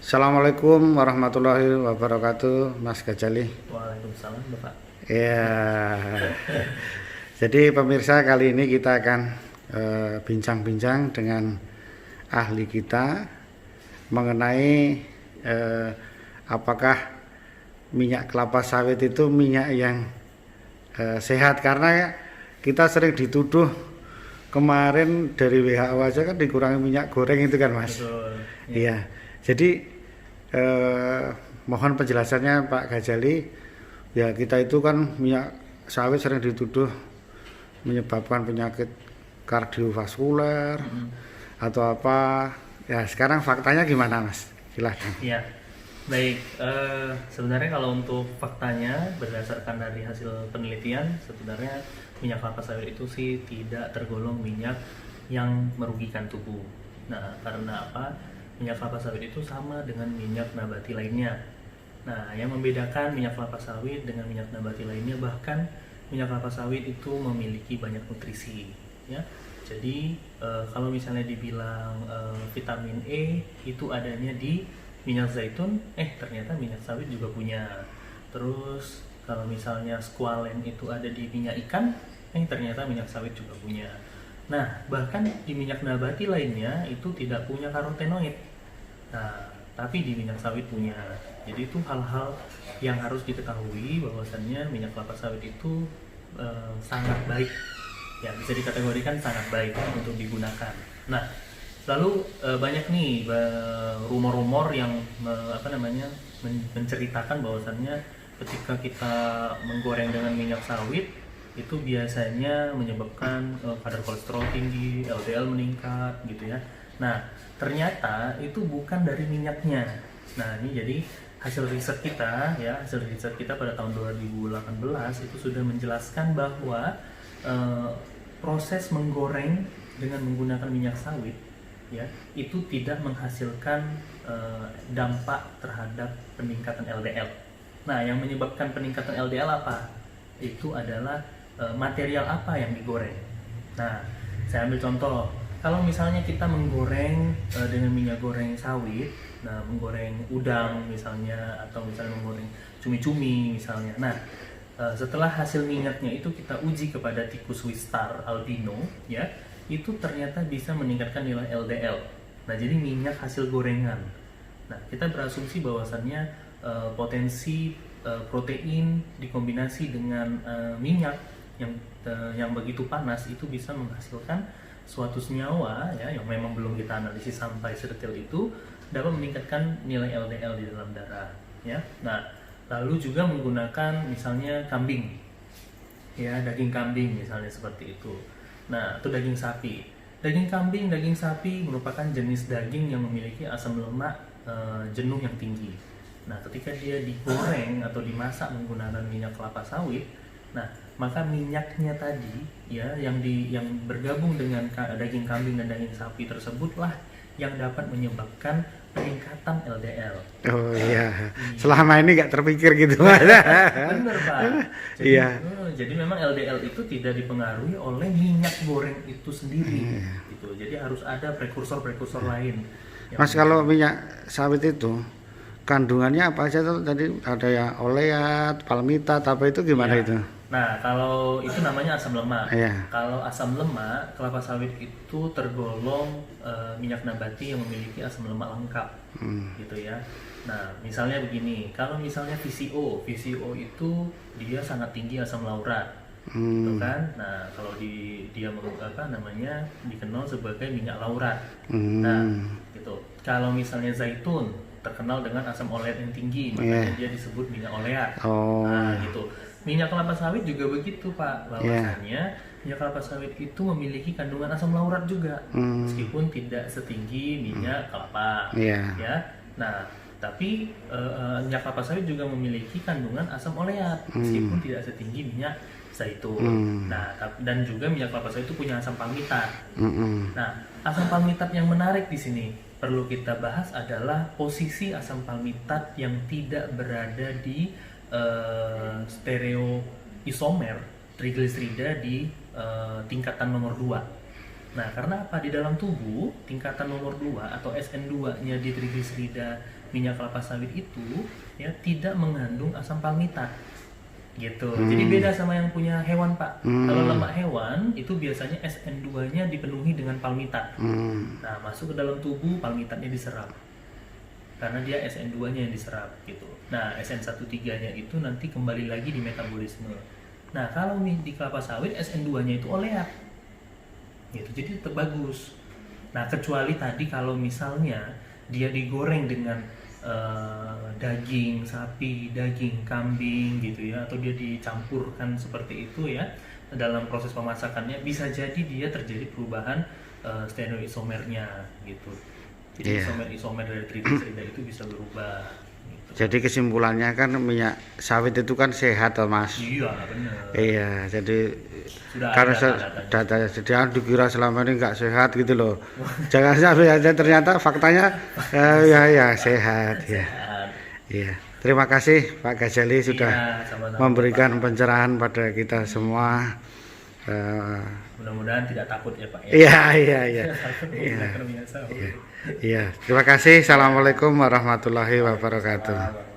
Assalamualaikum warahmatullahi wabarakatuh, Mas Gajali. Waalaikumsalam, Bapak. Ya, jadi pemirsa, kali ini kita akan bincang-bincang dengan ahli kita mengenai apakah minyak kelapa sawit itu minyak yang sehat, karena kita sering dituduh kemarin dari WHO aja kan dikurangi minyak goreng itu kan, Mas. Betul. Iya. Jadi mohon penjelasannya Pak Gajali. Ya, kita itu kan minyak sawit sering dituduh menyebabkan penyakit kardiovaskuler atau apa. Ya, sekarang faktanya gimana, Mas? Silahkan. Iya. Baik, sebenarnya kalau untuk faktanya berdasarkan dari hasil penelitian, sebenarnya minyak kelapa sawit itu sih tidak tergolong minyak yang merugikan tubuh. Nah, karena apa? Minyak kelapa sawit itu sama dengan minyak nabati lainnya. Nah, yang membedakan minyak kelapa sawit dengan minyak nabati lainnya, bahkan minyak kelapa sawit itu memiliki banyak nutrisi, ya. Jadi kalau misalnya dibilang vitamin E itu adanya di minyak zaitun, ternyata minyak sawit juga punya. Terus kalau misalnya squalen itu ada di minyak ikan, ternyata minyak sawit juga punya. Nah, bahkan di minyak nabati lainnya itu tidak punya karotenoid. Nah, tapi di minyak sawit punya. Jadi itu hal-hal yang harus diketahui, bahwasannya minyak kelapa sawit itu sangat baik, ya bisa dikategorikan sangat baik untuk digunakan. Nah, lalu banyak nih rumor-rumor yang menceritakan bahwasannya ketika kita menggoreng dengan minyak sawit itu biasanya menyebabkan kadar kolesterol tinggi, LDL meningkat gitu ya. Nah, ternyata itu bukan dari minyaknya. Nah, ini jadi hasil riset kita pada tahun 2018 itu sudah menjelaskan bahwa proses menggoreng dengan menggunakan minyak sawit, ya, itu tidak menghasilkan dampak terhadap peningkatan LDL. Nah, yang menyebabkan peningkatan LDL apa? Itu adalah material apa yang digoreng. Nah, saya ambil contoh. Kalau misalnya kita menggoreng dengan minyak goreng sawit, nah menggoreng udang misalnya, atau misalnya menggoreng cumi-cumi misalnya. Nah, setelah hasil minyaknya itu kita uji kepada tikus Wistar albino, ya, itu ternyata bisa meningkatkan nilai LDL. Nah, jadi minyak hasil gorengan. Nah, kita berasumsi bahwasannya potensi protein dikombinasi dengan minyak yang begitu panas itu bisa menghasilkan suatu senyawa, ya, yang memang belum kita analisis sampai sedetail itu, dapat meningkatkan nilai LDL di dalam darah, ya. Nah, lalu juga menggunakan misalnya kambing, ya, daging kambing misalnya seperti itu. Nah, atau daging sapi. Daging kambing, daging sapi merupakan jenis daging yang memiliki asam lemak jenuh yang tinggi. Nah, ketika dia digoreng atau dimasak menggunakan minyak kelapa sawit, nah, maka minyaknya tadi, ya, yang bergabung dengan daging kambing dan daging sapi tersebutlah yang dapat menyebabkan peningkatan LDL. Oh iya, selama ini nggak terpikir gitu, Mas. Bener, Pak. Jadi, Iya. jadi memang LDL itu tidak dipengaruhi oleh minyak goreng itu sendiri, gitu. Jadi harus ada prekursor-prekursor lain. Mas, kalau minyak sawit itu kandungannya apa aja tuh? Tadi ada ya oleat, palmitat, apa itu gimana Ya. itu? Nah, kalau itu namanya asam lemak. Iya. Kalau asam lemak, kelapa sawit itu tergolong minyak nabati yang memiliki asam lemak lengkap, gitu ya. Nah, misalnya begini, kalau misalnya VCO itu dia sangat tinggi asam laurat, gitu kan. Nah, kalau dia dikenal sebagai minyak laurat. Nah, gitu. Kalau misalnya zaitun terkenal dengan asam oleat yang tinggi, makanya dia disebut minyak oleat. Oh. Nah, gitu. Minyak kelapa sawit juga begitu, Pak. Bahwasannya minyak kelapa sawit itu memiliki kandungan asam laurat juga, meskipun tidak setinggi minyak kelapa, ya. Nah, tapi minyak kelapa sawit juga memiliki kandungan asam oleat, meskipun tidak setinggi minyak zaitun. Nah, dan juga minyak kelapa sawit itu punya asam palmitat. Nah, asam palmitat yang menarik di sini perlu kita bahas adalah posisi asam palmitat yang tidak berada di stereoisomer trigliserida di tingkatan nomor 2. Nah, karena apa? Di dalam tubuh tingkatan nomor 2 atau SN2-nya di trigliserida minyak kelapa sawit itu ya tidak mengandung asam palmitat gitu. Jadi beda sama yang punya hewan, Pak. Kalau lemak hewan itu biasanya SN2-nya dipenuhi dengan palmitat. Nah, masuk ke dalam tubuh, palmitatnya diserap. Karena dia SN2-nya yang diserap gitu. Nah, SN13-nya itu nanti kembali lagi di metabolisme. Nah, kalau nih di kelapa sawit SN2-nya itu oleat. Gitu. Jadi tetap bagus. Nah, kecuali tadi kalau misalnya dia digoreng dengan daging sapi, daging kambing gitu ya, atau dia dicampurkan seperti itu ya, dalam proses pemasakannya bisa jadi dia terjadi perubahan stereoisomernya gitu. Jadi isomer dari trigliserida itu bisa berubah gitu. Jadi kesimpulannya kan minyak sawit itu kan sehat toh, Mas. Iya, benar. Iya, jadi Sudah karena ada jadi dikira selama ini nggak sehat gitu loh. Jangan sampai aja ternyata faktanya ya sehat ya. Iya. Terima kasih Pak Ghazali sudah sama-sama, memberikan Pak. pencerahan pada kita semua. Mudah-mudahan tidak takut ya, Pak ya. Iya. Iya. Iya. Terima kasih. Assalamualaikum warahmatullahi wabarakatuh.